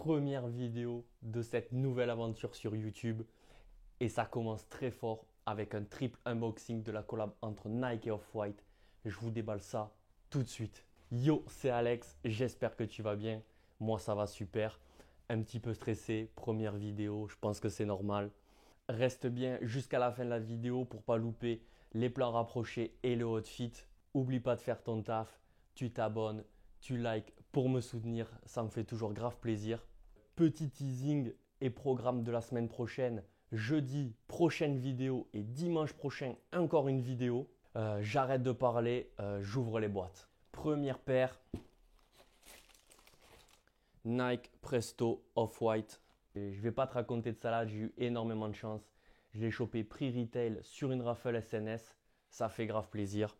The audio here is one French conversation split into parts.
première vidéo de cette nouvelle aventure sur YouTube et ça commence très fort avec un triple unboxing de la collab entre Nike et Off-White. Je vous déballe ça tout de suite. Yo, c'est Alex, j'espère que tu vas bien. Moi, ça va super. Un petit peu stressé, première vidéo, je pense que c'est normal. Reste bien jusqu'à la fin de la vidéo pour pas louper les plans rapprochés et le outfit. Oublie pas de faire ton taf, tu t'abonnes, tu likes pour me soutenir, ça me fait toujours grave plaisir. Petit teasing et programme de la semaine prochaine. Jeudi, prochaine vidéo et dimanche prochain, encore une vidéo. J'arrête de parler, j'ouvre les boîtes. Première paire, Nike Presto Off-White. Je ne vais pas te raconter de salade, j'ai eu énormément de chance. Je l'ai chopé prix retail sur une raffle SNS, ça fait grave plaisir.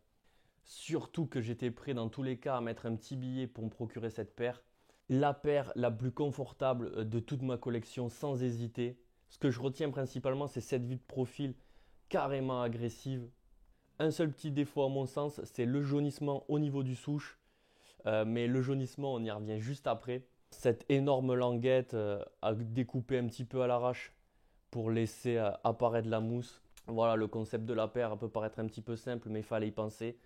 Surtout que j'étais prêt dans tous les cas à mettre un petit billet pour me procurer cette paire. La paire la plus confortable de toute ma collection sans hésiter. Ce que je retiens principalement, c'est cette vue de profil carrément agressive. Un seul petit défaut à mon sens, c'est le jaunissement au niveau du souche. Mais le jaunissement, on y revient juste après. Cette énorme languette à découper un petit peu à l'arrache pour laisser apparaître la mousse. Voilà, le concept de la paire peut paraître un petit peu simple, mais il fallait y penser.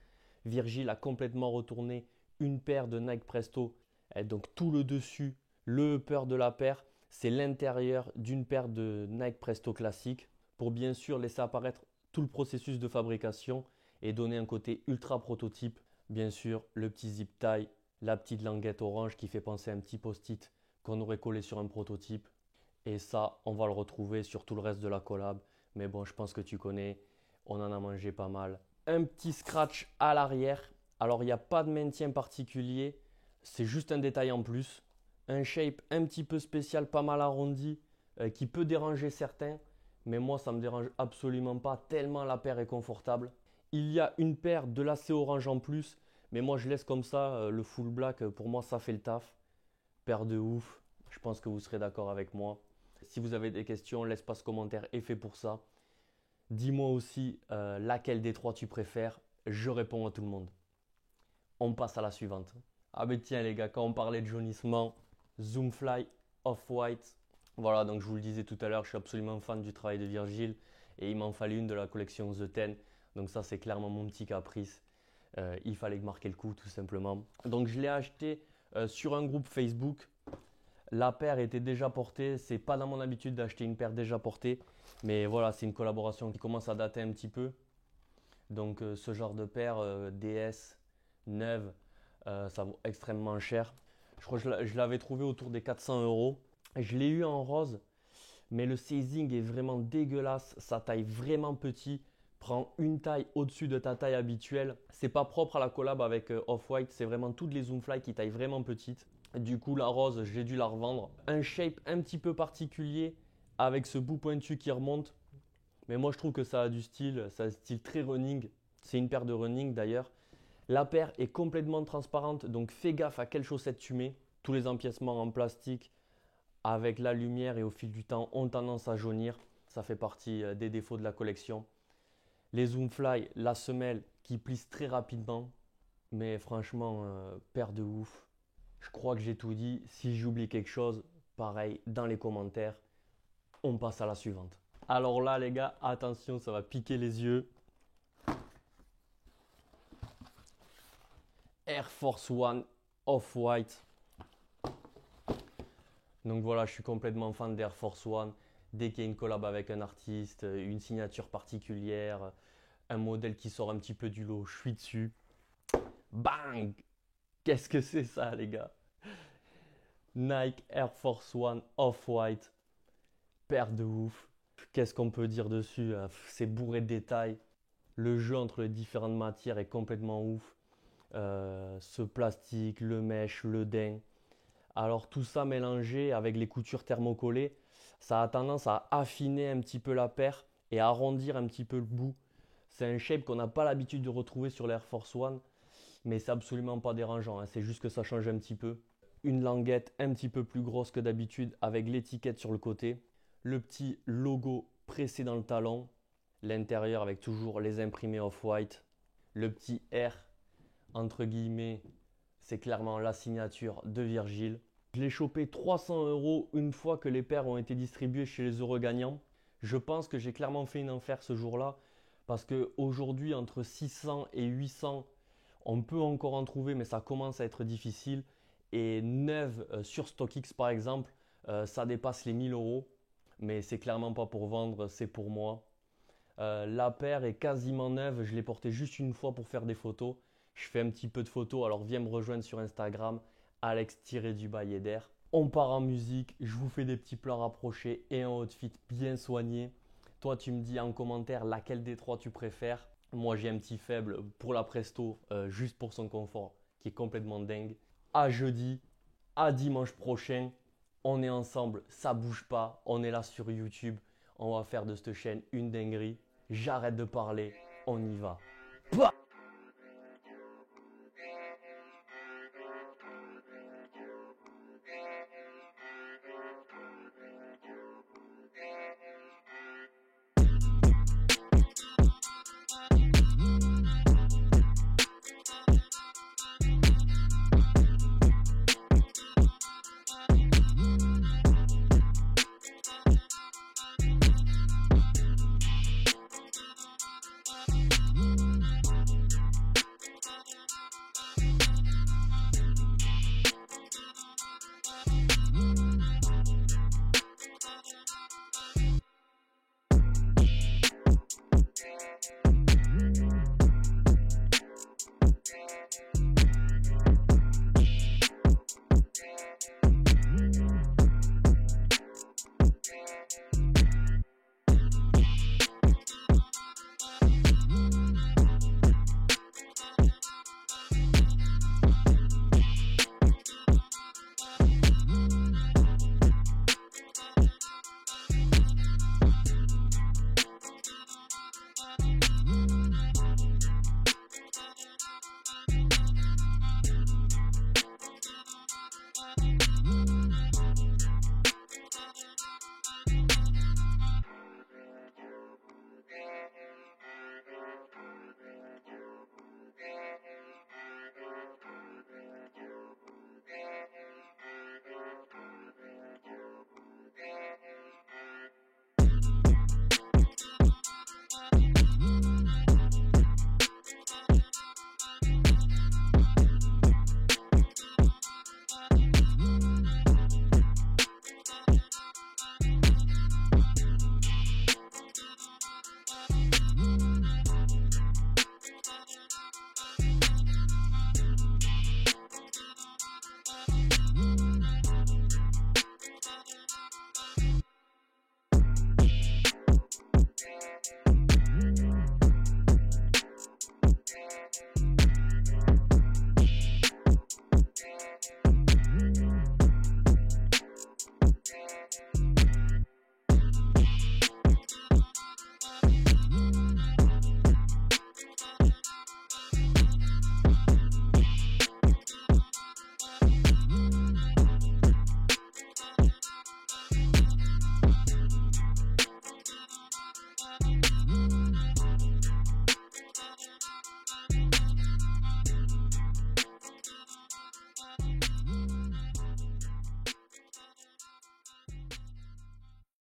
Virgil a complètement retourné une paire de Nike Presto. Et donc tout le dessus, le upper de la paire, c'est l'intérieur d'une paire de Nike Presto classique pour bien sûr laisser apparaître tout le processus de fabrication et donner un côté ultra prototype. Bien sûr, le petit zip tie, la petite languette orange qui fait penser à un petit post-it qu'on aurait collé sur un prototype. Et ça, on va le retrouver sur tout le reste de la collab. Mais bon, je pense que tu connais, on en a mangé pas mal. Un petit scratch à l'arrière. Alors, il n'y a pas de maintien particulier. C'est juste un détail en plus. Un shape un petit peu spécial, pas mal arrondi, qui peut déranger certains. Mais moi, ça ne me dérange absolument pas, tellement la paire est confortable. Il y a une paire de lacets orange en plus. Mais moi, je laisse comme ça. Le full black, pour moi, ça fait le taf. Paire de ouf. Je pense que vous serez d'accord avec moi. Si vous avez des questions, l'espace commentaire est fait pour ça. Dis-moi aussi laquelle des trois tu préfères. Je réponds à tout le monde. On passe à la suivante. Ah mais tiens les gars, quand on parlait de jaunissement, Zoomfly Off-White. Voilà, donc je vous le disais tout à l'heure, je suis absolument fan du travail de Virgil et il m'en fallait une de la collection The Ten. Donc ça c'est clairement mon petit caprice. Il fallait marquer le coup tout simplement. Donc je l'ai acheté sur un groupe Facebook. La paire était déjà portée, c'est pas dans mon habitude d'acheter une paire déjà portée, mais voilà, c'est une collaboration qui commence à dater un petit peu. Donc ce genre de paire DS neuve, ça vaut extrêmement cher. Je crois que je l'avais trouvé autour des 400 euros. Je l'ai eu en rose, mais le sizing est vraiment dégueulasse, sa taille vraiment petit. Prends une taille au-dessus de ta taille habituelle. C'est pas propre à la collab avec Off-White, c'est vraiment toutes les Zoomfly qui taillent vraiment petite. Du coup, la rose, j'ai dû la revendre. Un shape un petit peu particulier avec ce bout pointu qui remonte. Mais moi, je trouve que ça a du style, ça a un style très running. C'est une paire de running d'ailleurs. La paire est complètement transparente, donc fais gaffe à quelles chaussettes tu mets. Tous les empiècements en plastique avec la lumière et au fil du temps ont tendance à jaunir. Ça fait partie des défauts de la collection. Les Zoomfly, la semelle qui plisse très rapidement. Mais franchement, paire de ouf. Je crois que j'ai tout dit. Si j'oublie quelque chose, pareil, dans les commentaires. On passe à la suivante. Alors là, les gars, attention, ça va piquer les yeux. Air Force One Off-White. Donc voilà, je suis complètement fan d'Air Force One. Dès qu'il y a une collab avec un artiste, une signature particulière, un modèle qui sort un petit peu du lot, je suis dessus. Bang! Qu'est-ce que c'est ça, les gars? Nike Air Force One Off-White. Paire de ouf. Qu'est-ce qu'on peut dire dessus? C'est bourré de détails. Le jeu entre les différentes matières est complètement ouf. Ce plastique, le mèche, le daim. Alors tout ça mélangé avec les coutures thermocollées, ça a tendance à affiner un petit peu la paire et à arrondir un petit peu le bout. C'est un shape qu'on n'a pas l'habitude de retrouver sur l'Air Force One, mais c'est absolument pas dérangeant, hein. C'est juste que ça change un petit peu. Une languette un petit peu plus grosse que d'habitude avec l'étiquette sur le côté. Le petit logo pressé dans le talon. L'intérieur avec toujours les imprimés off-white. Le petit R, entre guillemets, c'est clairement la signature de Virgil. Je l'ai chopé 300 € une fois que les paires ont été distribuées chez les heureux gagnants. Je pense que j'ai clairement fait une enfer ce jour-là parce qu'aujourd'hui, entre 600 et 800, on peut encore en trouver, mais ça commence à être difficile. Et neuve sur StockX par exemple, ça dépasse les 1000 €. Mais c'est clairement pas pour vendre, c'est pour moi. La paire est quasiment neuve, je l'ai portée juste une fois pour faire des photos. Je fais un petit peu de photos, alors viens me rejoindre sur Instagram, Alex-du-Eder. On part en musique, je vous fais des petits plans rapprochés et un outfit bien soigné. Toi, tu me dis en commentaire laquelle des trois tu préfères. Moi, j'ai un petit faible pour la Presto, juste pour son confort, qui est complètement dingue. À jeudi, à dimanche prochain, on est ensemble, ça bouge pas, on est là sur YouTube. On va faire de cette chaîne une dinguerie. J'arrête de parler, on y va. Bah